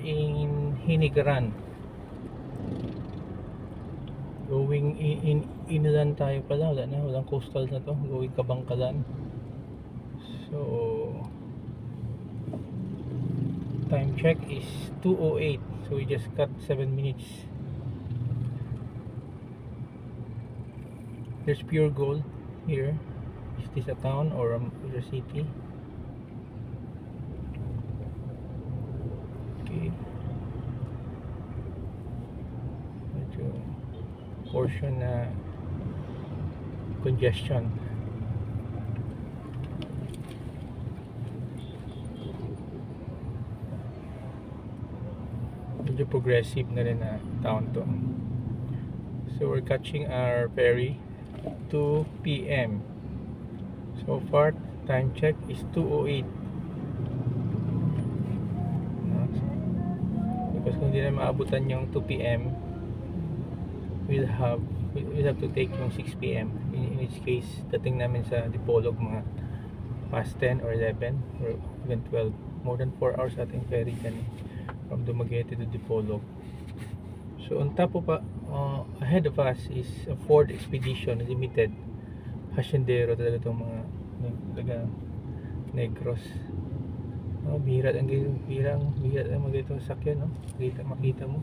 in Hinigaran. Going inland tayo pala. Walang coastal na to. Going Kabangkalan. So time check is 2:08. So we just cut 7 minutes. There's Pure Gold here. Is this a town or a city? Okay. Medyo portion na congestion. Medyo progressive na rin na town to. So we're catching our ferry 2 p.m. So far time check is 2:08. Because kung hindi na maabutan yung 2 p.m. we'll have to take yung 6 p.m. in each case dating namin sa Dipolog mga past 10 or 11 or even 12. More than 4 hours ating ferry dyan from Dumaguete to Dipolog. So on top of ahead of us is a Ford Expedition Limited. Haciendero talaga itong mga Negros. Bihira ang magitong sakyan, no? Makita mo.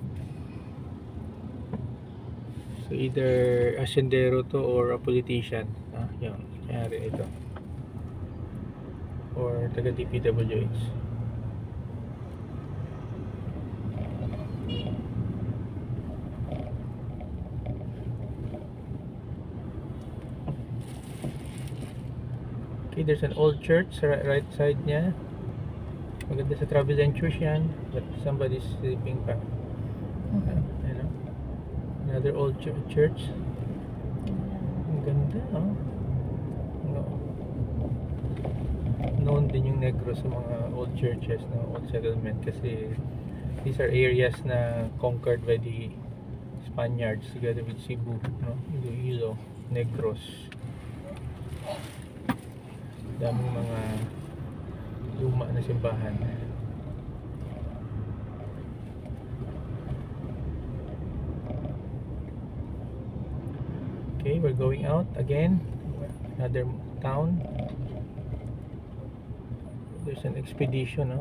So either Haciendero to or a politician. Yan, kaya ito. Or taga DPWH. Okay, there's an old church sa right side niya. Maganda sa Travel Ventures yan, but somebody's sleeping pa. You know? Another old church. Ang ganda, oh. No. Known din yung Negros sa mga old churches, no? Old settlement kasi these are areas na conquered by the Spaniards together with Cebu, no? Iloilo, Negros. Daming mga luma na simbahan. Okay, we're going out again. Another town. There's an expedition, no?